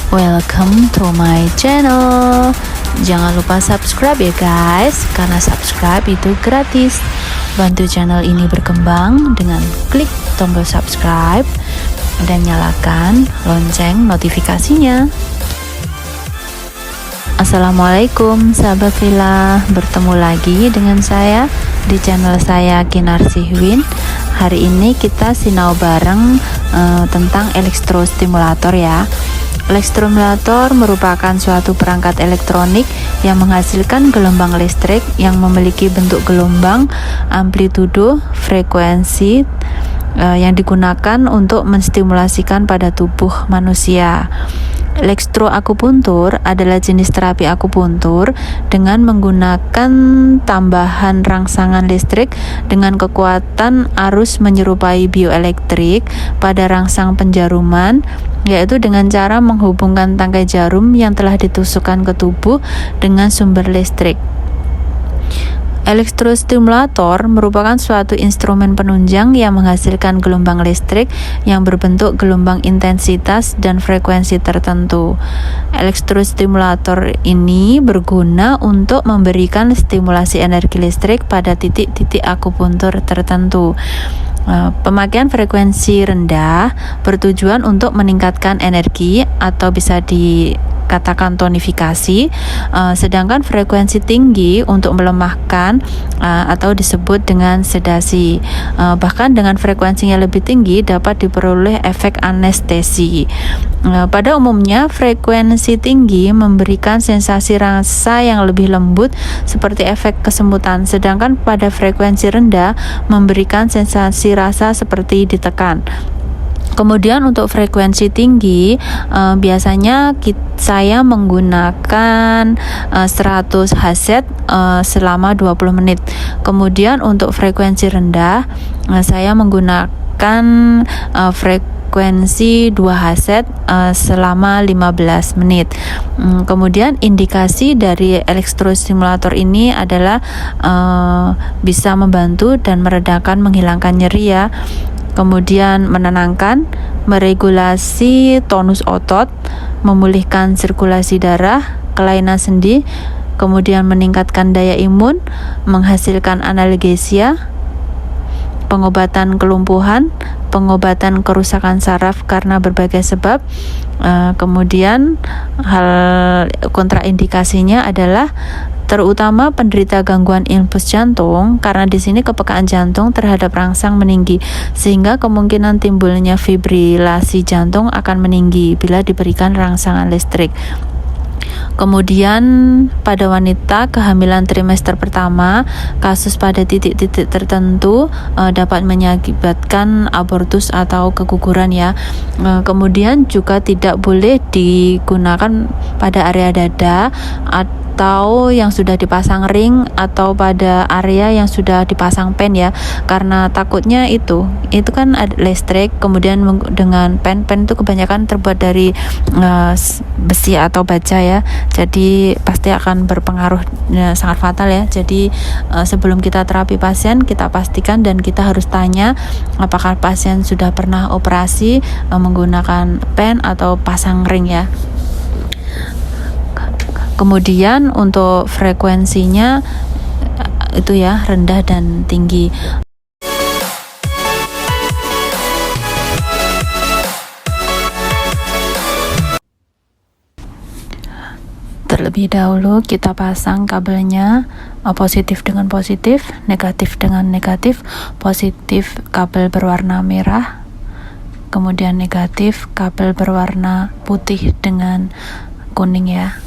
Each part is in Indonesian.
Welcome to my channel. Jangan lupa subscribe ya guys, karena subscribe itu gratis. Bantu channel ini berkembang dengan klik tombol subscribe dan nyalakan lonceng notifikasinya. Assalamualaikum sahabat Villa, bertemu lagi dengan saya di channel saya Kinarsihwin. Hari ini kita sinau bareng tentang elektrostimulator ya. Elektrostimulator merupakan suatu perangkat elektronik yang menghasilkan gelombang listrik yang memiliki bentuk gelombang, amplitudo, frekuensi yang digunakan untuk menstimulasikan pada tubuh manusia. Elektroakupuntur adalah jenis terapi akupuntur dengan menggunakan tambahan rangsangan listrik dengan kekuatan arus menyerupai bioelektrik pada rangsang penjaruman, yaitu dengan cara menghubungkan tangkai jarum yang telah ditusukkan ke tubuh dengan sumber listrik. Elektrostimulator merupakan suatu instrumen penunjang yang menghasilkan gelombang listrik yang berbentuk gelombang intensitas dan frekuensi tertentu. Elektrostimulator ini berguna untuk memberikan stimulasi energi listrik pada titik-titik akupuntur tertentu. Pemakaian frekuensi rendah bertujuan untuk meningkatkan energi atau bisa dikatakan tonifikasi, sedangkan frekuensi tinggi untuk melemahkan atau disebut dengan sedasi. Bahkan dengan frekuensinya lebih tinggi dapat diperoleh efek anestesi. Pada umumnya frekuensi tinggi memberikan sensasi rasa yang lebih lembut seperti efek kesemutan, sedangkan pada frekuensi rendah memberikan sensasi rasa seperti ditekan. Kemudian untuk frekuensi tinggi biasanya saya menggunakan 100 Hz selama 20 menit. Kemudian untuk frekuensi rendah saya menggunakan frekuensi 2 Hz selama 15 menit. Kemudian indikasi dari elektrostimulator ini adalah bisa membantu dan meredakan, menghilangkan nyeri ya. Kemudian menenangkan, meregulasi tonus otot, memulihkan sirkulasi darah, kelainan sendi, kemudian meningkatkan daya imun, menghasilkan analgesia, pengobatan kelumpuhan, pengobatan kerusakan saraf karena berbagai sebab. Kemudian hal kontraindikasinya adalah terutama penderita gangguan impuls jantung, karena di sini kepekaan jantung terhadap rangsang meninggi sehingga kemungkinan timbulnya fibrilasi jantung akan meninggi bila diberikan rangsangan listrik. Kemudian pada wanita kehamilan trimester pertama, kasus pada titik-titik tertentu dapat mengakibatkan abortus atau keguguran ya. Kemudian juga tidak boleh digunakan pada area dada atau yang sudah dipasang ring atau pada area yang sudah dipasang pen ya, karena takutnya itu kan ada listrik, kemudian dengan pen itu kebanyakan terbuat dari besi atau baja ya, jadi pasti akan berpengaruh sangat fatal ya. Jadi sebelum kita terapi pasien, kita pastikan dan kita harus tanya apakah pasien sudah pernah operasi menggunakan pen atau pasang ring ya. Kemudian untuk frekuensinya itu ya rendah dan tinggi. Terlebih dahulu kita pasang kabelnya positif dengan positif, negatif dengan negatif. Positif kabel berwarna merah, kemudian negatif kabel berwarna putih dengan kuning ya.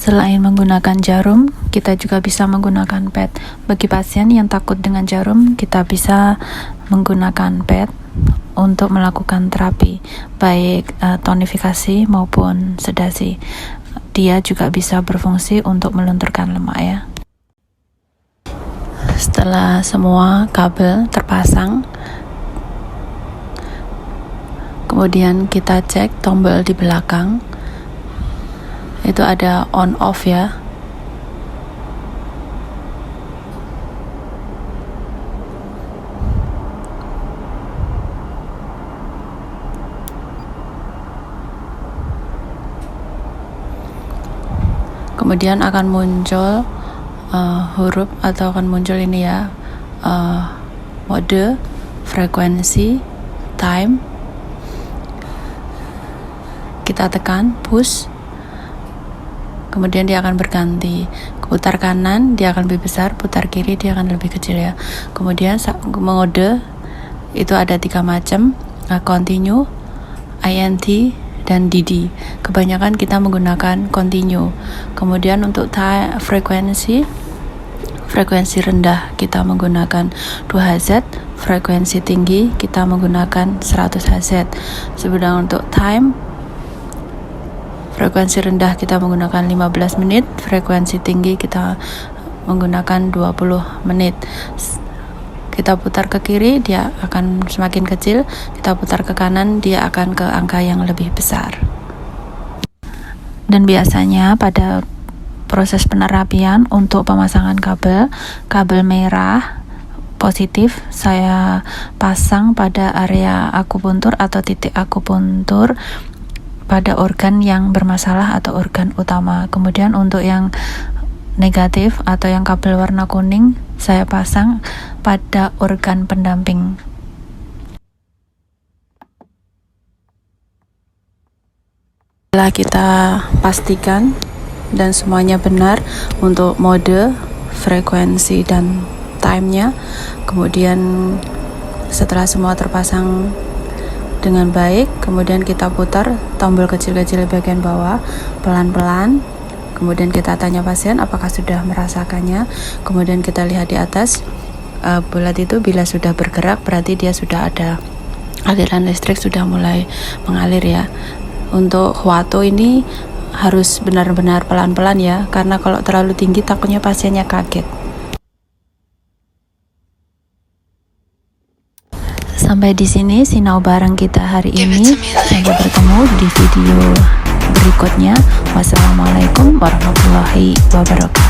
Selain menggunakan jarum, kita juga bisa menggunakan pad. Bagi pasien yang takut dengan jarum, kita bisa menggunakan pad untuk melakukan terapi, baik tonifikasi maupun sedasi. Dia juga bisa berfungsi untuk melunturkan lemak ya. Setelah semua kabel terpasang, Kemudian kita cek tombol di belakang, itu ada on off ya. Kemudian akan muncul huruf atau akan muncul ini ya, mode, frekuensi, time. Kita tekan push, kemudian dia akan berganti. Putar kanan dia akan lebih besar, putar kiri dia akan lebih kecil ya. Kemudian mode itu ada 3 macam, continue, INT, dan DD. Kebanyakan kita menggunakan continue. Kemudian untuk frekuensi rendah kita menggunakan 2 Hz, frekuensi tinggi kita menggunakan 100 Hz. Sedang untuk time, frekuensi rendah kita menggunakan 15 menit, frekuensi tinggi kita menggunakan 20 menit. Kita putar ke kiri dia akan semakin kecil, kita putar ke kanan dia akan ke angka yang lebih besar. Dan biasanya pada proses penerapian untuk pemasangan kabel merah positif saya pasang pada area akupuntur atau titik akupuntur pada organ yang bermasalah atau organ utama. Kemudian untuk yang negatif atau yang kabel warna kuning saya pasang pada organ pendamping. Setelah kita pastikan dan semuanya benar untuk mode, frekuensi, dan time-nya, kemudian setelah semua terpasang dengan baik, kemudian kita putar tombol kecil-kecil bagian bawah pelan-pelan. Kemudian kita tanya pasien apakah sudah merasakannya. Kemudian kita lihat di atas bulat itu bila sudah bergerak berarti dia sudah ada aliran listrik sudah mulai mengalir ya. Untuk Huato ini harus benar-benar pelan-pelan ya, karena kalau terlalu tinggi takutnya pasiennya kaget. Sampai di sini sinau bareng kita hari ini. Sampai bertemu di video berikutnya. Wassalamualaikum warahmatullahi wabarakatuh.